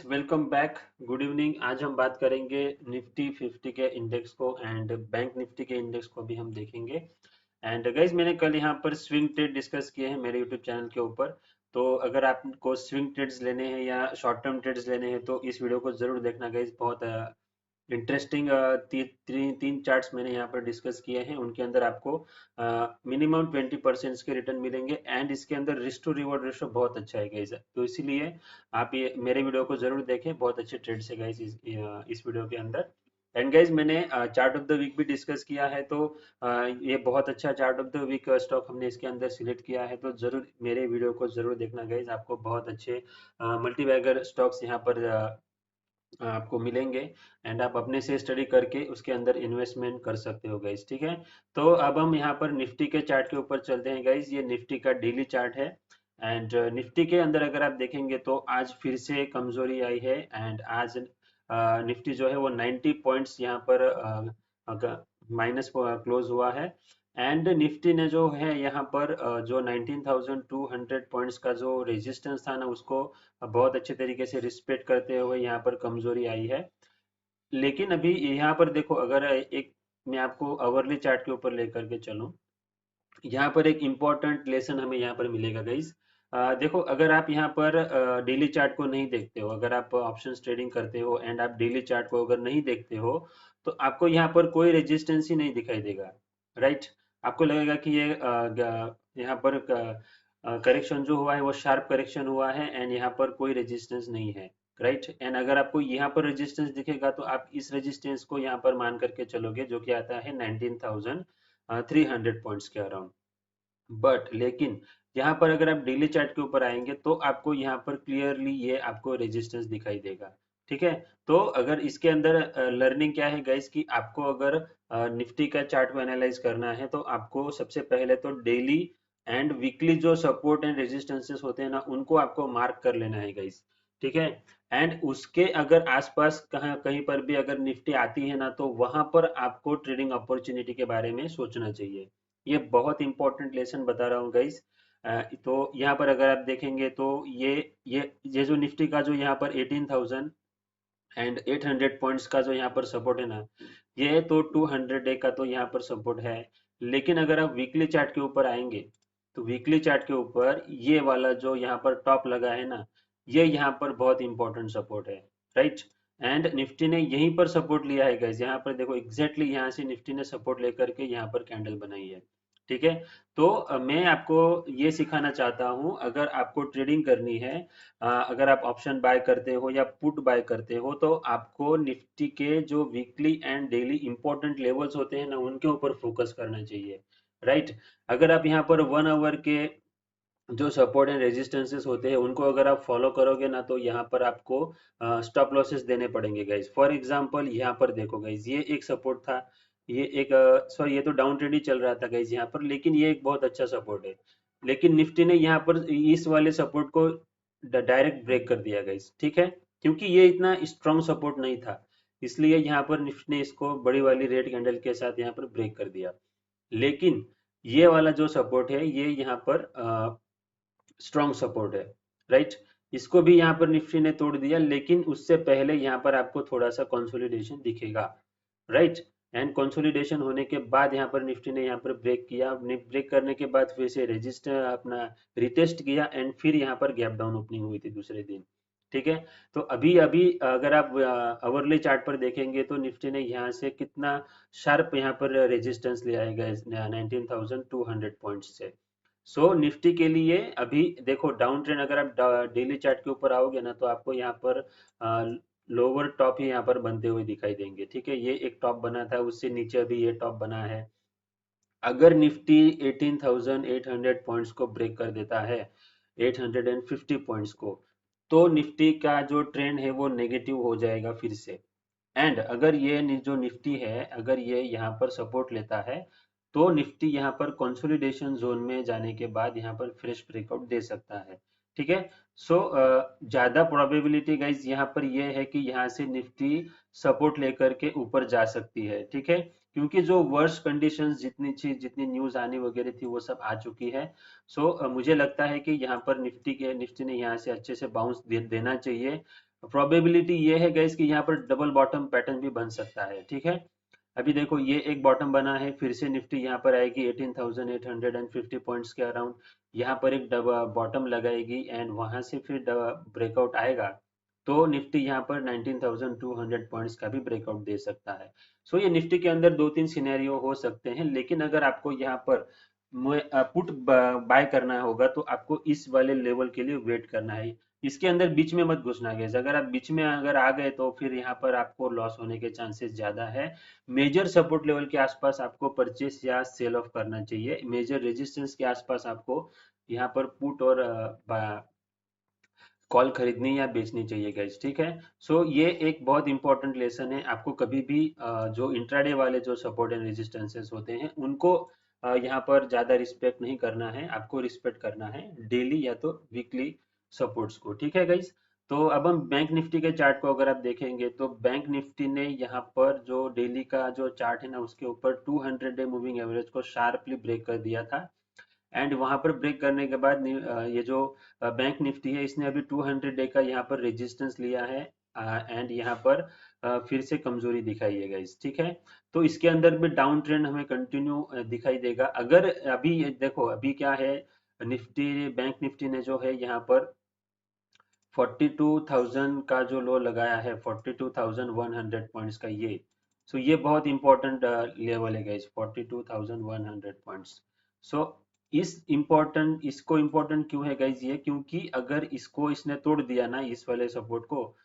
Welcome back. Good evening. आज हम बात करेंगे निफ्टी 50 के इंडेक्स को एंड बैंक निफ्टी के इंडेक्स को भी हम देखेंगे। एंड गाइज मैंने कल यहाँ पर स्विंग ट्रेड डिस्कस किए हैं मेरे यूट्यूब चैनल के ऊपर। तो अगर आपको स्विंग ट्रेड्स लेने हैं या शॉर्ट टर्म ट्रेड्स लेने हैं तो इस वीडियो को जरूर देखना गाइज। बहुत इंटरेस्टिंग तीन चार्ट्स मैंने यहाँ पर डिस्कस किए हैं। उनके अंदर आपको मिनिमम 20% के रिटर्न मिलेंगे एंड इसके अंदर रिस्क टू रिवॉर्ड रेशो बहुत अच्छा है गाइस। तो इसीलिए आप ये मेरे वीडियो को जरूर देखें। बहुत अच्छे ट्रेड्स है गाइस इस वीडियो के अंदर। एंड गाइज मैंने चार्ट ऑफ द वीक भी डिस्कस किया है। तो ये बहुत अच्छा chart of the week stock हमने इसके अंदर सिलेक्ट किया है। तो जरूर मेरे वीडियो को जरूर देखना गाइज। आपको बहुत अच्छे मल्टीबैगर स्टॉक्स यहाँ पर आपको मिलेंगे एंड आप अपने से स्टडी करके उसके अंदर इन्वेस्टमेंट कर सकते हो गाइज। ठीक है। तो अब हम यहाँ पर निफ्टी के चार्ट के ऊपर चलते हैं गाइज। ये निफ्टी का डेली चार्ट है एंड निफ्टी के अंदर अगर आप देखेंगे तो आज फिर से कमजोरी आई है एंड आज निफ्टी जो है वो 90 पॉइंट्स यहाँ पर माइनस क्लोज हुआ है। एंड निफ्टी ने जो है यहाँ पर जो 19,200 पॉइंट्स का जो रेजिस्टेंस था ना उसको बहुत अच्छे तरीके से रिस्पेक्ट करते हुए यहाँ पर कमजोरी आई है। लेकिन अभी यहाँ पर देखो, अगर एक मैं आपको अवरली चार्ट के ऊपर लेकर के चलूं, यहाँ पर एक इम्पोर्टेंट लेसन हमें यहाँ पर मिलेगा गाइज। देखो, अगर आप यहाँ पर डेली चार्ट को नहीं देखते हो, अगर आप ऑप्शंस ट्रेडिंग करते हो एंड आप डेली चार्ट को अगर नहीं देखते हो तो आपको यहाँ पर कोई रेजिस्टेंस ही नहीं दिखाई देगा। राइट। आपको लगेगा कि ये यहाँ पर करेक्शन जो हुआ है वो शार्प करेक्शन हुआ है एंड यहाँ पर कोई रेजिस्टेंस नहीं है। राइट। एंड अगर आपको यहाँ पर रेजिस्टेंस दिखेगा तो आप इस रेजिस्टेंस को यहाँ पर मान करके चलोगे जो कि आता है 19,300 पॉइंट्स के अराउंड। बट लेकिन यहाँ पर अगर आप डेली चार्ट के ऊपर आएंगे तो आपको यहाँ पर क्लियरली ये आपको रेजिस्टेंस दिखाई देगा। ठीक है। तो अगर इसके अंदर लर्निंग क्या है गाइस कि आपको अगर निफ्टी का चार्ट को एनालाइज करना है तो आपको सबसे पहले तो डेली एंड वीकली जो सपोर्ट एंड रेजिस्टेंसेस होते हैं ना उनको आपको मार्क कर लेना है गाइस। ठीक है। एंड उसके अगर आसपास कहीं कहीं पर भी अगर निफ्टी आती है ना तो वहां पर आपको ट्रेडिंग अपॉर्चुनिटी के बारे में सोचना चाहिए। ये बहुत इंपॉर्टेंट लेसन बता रहा हूँ गाइस। तो यहाँ पर अगर आप देखेंगे तो ये जो निफ्टी का जो यहाँ पर 18,000 एंड 800 पॉइंट्स का जो यहाँ पर सपोर्ट है ना, ये तो 200 डे का तो यहाँ पर सपोर्ट है। लेकिन अगर आप वीकली चार्ट के ऊपर आएंगे तो वीकली चार्ट के ऊपर ये वाला जो यहाँ पर टॉप लगा है ना, ये यहाँ पर बहुत इंपॉर्टेंट सपोर्ट है। राइट। एंड निफ्टी ने यहीं पर सपोर्ट लिया है गाइस। यहाँ पर देखो एग्जैक्टली यहाँ से निफ्टी ने सपोर्ट लेकर के यहाँ पर कैंडल बनाई है। ठीक है। तो मैं आपको ये सिखाना चाहता हूँ, अगर आपको ट्रेडिंग करनी है, अगर आप ऑप्शन बाय करते हो या पुट बाय करते हो तो आपको निफ्टी के जो weekly and daily important levels होते हैं ना उनके ऊपर फोकस करना चाहिए। राइट। अगर आप यहाँ पर 1 आवर के जो सपोर्ट एंड रेजिस्टेंसेस होते हैं उनको अगर आप फॉलो करोगे ना तो यहाँ पर आपको स्टॉप लॉसेस देने पड़ेंगे गाइज। फॉर एग्जांपल यहाँ पर देखो गाइज, ये एक सपोर्ट था, ये एक सॉरी ये तो डाउन ट्रेंड ही चल रहा था गाइज यहाँ पर, लेकिन ये एक बहुत अच्छा सपोर्ट है। लेकिन निफ्टी ने यहाँ पर इस वाले सपोर्ट को डायरेक्ट ब्रेक कर दिया गाइज। ठीक है। क्योंकि ये इतना स्ट्रॉन्ग सपोर्ट नहीं था, इसलिए यहाँ पर निफ्टी ने इसको बड़ी वाली रेड कैंडल के साथ यहाँ पर ब्रेक कर दिया। लेकिन ये वाला जो सपोर्ट है ये यहाँ पर स्ट्रॉन्ग सपोर्ट है। राइट। इसको भी यहाँ पर निफ्टी ने तोड़ दिया, लेकिन उससे पहले यहाँ पर आपको थोड़ा सा कंसोलिडेशन दिखेगा। राइट। एंड कंसोलिडेशन होने के बाद यहाँ पर निफ्टी ने यहाँ पर ब्रेक किया, ब्रेक करने के बाद फिर से रजिस्टर अपना रिटेस्ट किया एंड फिर यहाँ पर गैप डाउन ओपनिंग हुई थी दूसरे दिन। ठीक है। तो अभी अभी अगर आप अवरली चार्ट पर देखेंगे तो निफ्टी ने यहाँ से कितना शार्प यहाँ पर रेजिस्टेंस लिया है 19,200 पॉइंट्स से। सो निफ्टी के लिए अभी देखो डाउन ट्रेंड, अगर आप डेली चार्ट के ऊपर आओगे ना तो आपको यहाँ पर लोअर टॉप ही यहाँ पर बनते हुए दिखाई देंगे। ठीक है। ये एक टॉप बना था, उससे नीचे अभी ये टॉप बना है। अगर निफ्टी 18,800 पॉइंट्स को ब्रेक कर देता है, 850 पॉइंट्स को, तो निफ्टी का जो ट्रेंड है वो नेगेटिव हो जाएगा फिर से। एंड अगर ये जो निफ्टी है अगर ये यहाँ पर सपोर्ट लेता है तो निफ्टी यहाँ पर कंसोलिडेशन जोन में जाने के बाद यहाँ पर फ्रेश ब्रेकआउट दे सकता है। ठीक है। सो ज्यादा प्रोबेबिलिटी गाइज यहाँ पर ये है कि यहाँ से निफ्टी सपोर्ट लेकर के ऊपर जा सकती है। ठीक है। क्योंकि जो वर्स्ट कंडीशंस जितनी चीज जितनी न्यूज आनी वगैरह थी वो सब आ चुकी है। सो मुझे लगता है कि यहाँ पर निफ्टी ने यहाँ से अच्छे से बाउंस देना चाहिए। प्रोबेबिलिटी ये है गाइस कि यहाँ पर डबल बॉटम पैटर्न भी बन सकता है, ठीक है। अभी देखो ये एक बॉटम बना है, फिर से निफ्टी यहाँ पर आएगी 18,850 पॉइंट्स के अराउंड, यहाँ पर एक बॉटम लगाएगी एंड वहां से फिर ब्रेकआउट आएगा, तो निफ्टी यहाँ पर 19,200 पॉइंट्स का भी ब्रेकआउट दे सकता है। सो ये निफ्टी के अंदर दो तीन सिनेरियो हो सकते हैं, लेकिन अगर आपको यहाँ पर पुट बाय करना होगा तो आपको इस वाले लेवल के लिए वेट करना है। इसके अंदर बीच में मत घुसना गैस, अगर आप बीच में अगर आ गए तो फिर यहाँ पर आपको लॉस होने के चांसेस ज्यादा है। मेजर सपोर्ट लेवल के आसपास आपको परचेस या सेल ऑफ करना चाहिए, मेजर रेजिस्टेंस के आसपास आपको यहाँ पर पुट और कॉल खरीदनी या बेचनी चाहिए गाइस, ठीक है। सो ये एक बहुत इंपॉर्टेंट लेसन है, आपको कभी भी जो इंट्राडे वाले जो सपोर्ट एंड रेजिस्टेंसेस होते हैं उनको यहाँ पर ज्यादा रिस्पेक्ट नहीं करना है, आपको रिस्पेक्ट करना है डेली या तो वीकली सपोर्ट्स को, ठीक है गाइस। तो अब हम बैंक निफ्टी के चार्ट को अगर आप देखेंगे तो बैंक निफ्टी ने यहाँ पर जो डेली का जो चार्ट है ना उसके ऊपर 200 डे मूविंग एवरेज को शार्पली ब्रेक कर दिया था, एंड वहां पर ब्रेक करने के बाद ये जो बैंक निफ्टी है इसने अभी 200 डे का यहाँ पर रेजिस्टेंस लिया है, एंड यहाँ पर फिर से कमजोरी दिखाई है गाइस, ठीक है। तो इसके अंदर भी डाउन ट्रेंड हमें कंटिन्यू दिखाई देगा। अगर अभी देखो अभी क्या है, निफ्टी बैंक निफ्टी ने जो है यहाँ पर 42,000 का जो लो लगाया है, 42,100 पॉइंट्स का, ये सो ये बहुत इंपॉर्टेंट लेवल है गाइस, 42,100 पॉइंट्स। सो इसको इम्पोर्टेंट क्यों है गाइस ये, क्योंकि अगर इसको इसने तोड़ दिया ना इस वाले सपोर्ट को,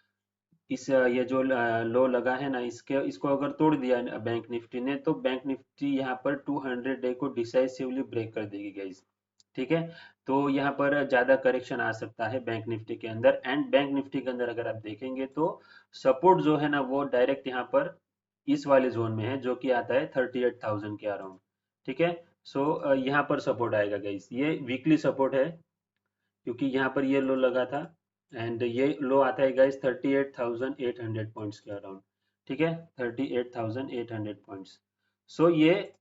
इस ये जो लो लगा है ना इसके इसको अगर तोड़ दिया बैंक निफ्टी ने, तो बैंक निफ्टी यहाँ पर 200 डे को डिसाइसिवली ब्रेक कर देगी गाइस, ठीक है। तो यहाँ पर ज्यादा करेक्शन आ सकता है बैंक निफ्टी के अंदर, एंड बैंक निफ्टी के अंदर अगर आप देखेंगे तो सपोर्ट जो है ना वो डायरेक्ट यहाँ पर इस वाले जोन में है जो कि आता है 38,000 के अराउंड, ठीक है। सो यहाँ पर सपोर्ट आएगा गाइस, ये वीकली सपोर्ट है क्योंकि यहाँ पर ये लो लगा था, एंड ये लो आता है गाइस 38,800 पॉइंट्स के अराउंड, ठीक है, 38,800 पॉइंट्स। सो ये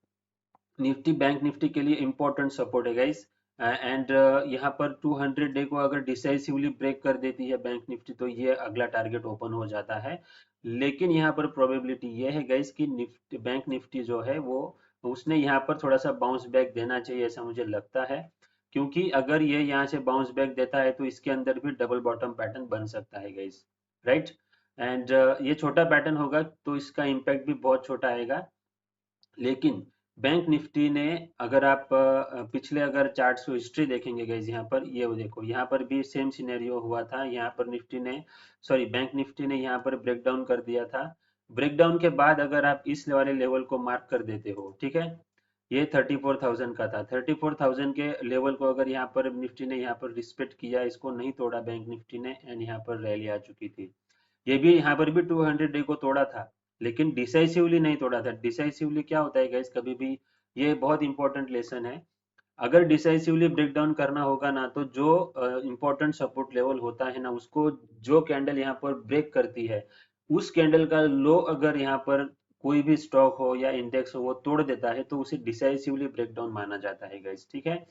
निफ्टी बैंक निफ्टी के लिए इंपॉर्टेंट सपोर्ट है गाइस, एंड यहाँ पर 200 डे को अगर डिसाइसिवली ब्रेक कर देती है बैंक निफ्टी तो ये अगला टारगेट ओपन हो जाता है। लेकिन यहाँ पर प्रोबेबिलिटी ये है गाइस कि निफ्टी बैंक निफ्टी जो है वो उसने यहाँ पर थोड़ा सा बाउंस बैक देना चाहिए ऐसा मुझे लगता है, क्योंकि अगर ये यहाँ से बाउंस बैक देता है तो इसके अंदर भी डबल बॉटम पैटर्न बन सकता है गाइस, राइट। एंड ये छोटा पैटर्न होगा तो इसका इम्पैक्ट भी बहुत छोटा आएगा। लेकिन बैंक निफ्टी ने अगर आप पिछले अगर चार्ट्स को हिस्ट्री देखेंगे गाइज, यहाँ पर ये देखो यहाँ पर भी सेम सिनेरियो हुआ था, यहाँ पर निफ्टी ने सॉरी बैंक निफ्टी ने यहाँ पर ब्रेक डाउन कर दिया था। ब्रेकडाउन के बाद अगर आप इस वाले लेवल को मार्क कर देते हो, ठीक है, ये 34,000 का था, 34,000 के लेवल को अगर यहाँ पर निफ्टी ने यहाँ पर रिस्पेक्ट किया, इसको नहीं तोड़ा बैंक निफ्टी ने, एंड यहाँ पर रैली आ चुकी थी। ये भी यहाँ पर भी 200 डे को तोड़ा था, लेकिन डिसाइसिवली नहीं तोड़ा था। डिसाइसिवली क्या होता है गाइस, कभी भी ये बहुत इंपॉर्टेंट लेसन है, अगर डिसाइसिवली ब्रेक डाउन करना होगा ना तो जो इंपॉर्टेंट सपोर्ट लेवल होता है ना उसको जो कैंडल यहाँ पर ब्रेक करती है उस कैंडल का लो अगर यहाँ पर कोई भी स्टॉक हो या इंडेक्स हो वो तोड़ देता है तो उसे डिसाइसिवली ब्रेक डाउन माना जाता है गाइस, ठीक है।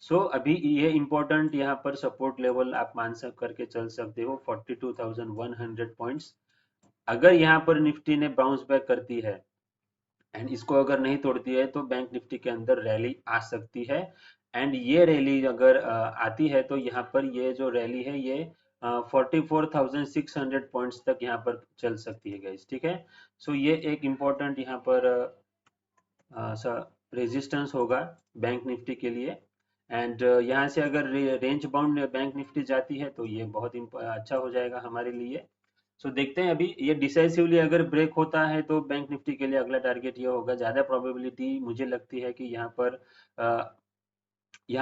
सो अभी ये इम्पोर्टेंट यहाँ पर सपोर्ट लेवल आप मान सक करके चल सकते हो 42,100 पॉइंट्स। अगर यहाँ पर निफ्टी ने बाउंस बैक करती है एंड इसको अगर नहीं तोड़ती है तो बैंक निफ्टी के अंदर रैली आ सकती है, एंड ये रैली अगर आती है तो यहाँ पर ये जो रैली है ये 44,600 पॉइंट्स तक यहाँ पर चल सकती है गाइस, ठीक है। सो ये एक इम्पोर्टेंट यहाँ पर रेजिस्टेंस होगा बैंक निफ्टी के लिए, एंड यहाँ से अगर रेंज बाउंड बैंक निफ्टी जाती है तो ये बहुत अच्छा हो जाएगा हमारे लिए। सो देखते हैं अभी ये डिसाइसिवली अगर ब्रेक होता है तो बैंक निफ्टी के लिए अगला टारगेट ये होगा, ज्यादा प्रोबेबिलिटी मुझे लगती है कि यहाँ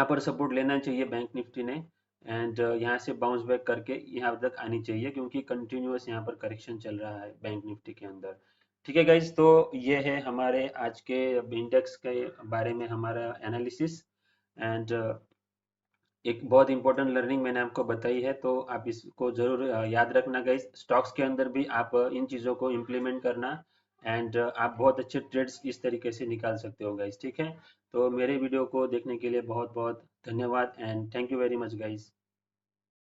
पर सपोर्ट लेना चाहिए बैंक निफ्टी ने, एंड यहाँ से बाउंस बैक करके यहाँ तक आनी चाहिए क्योंकि कंटिन्यूअस यहाँ पर करेक्शन चल रहा है बैंक निफ्टी के अंदर, ठीक है गाइज। तो ये है हमारे आज के इंडेक्स के बारे में हमारा एनालिसिस, एंड एक बहुत इंपॉर्टेंट लर्निंग मैंने आपको बताई है तो आप इसको जरूर याद रखना गाइस, स्टॉक्स के अंदर भी आप इन चीज़ों को इम्प्लीमेंट करना, एंड आप बहुत अच्छे ट्रेड्स इस तरीके से निकाल सकते हो गाइस, ठीक है। तो मेरे वीडियो को देखने के लिए बहुत बहुत धन्यवाद, and thank you very much guys.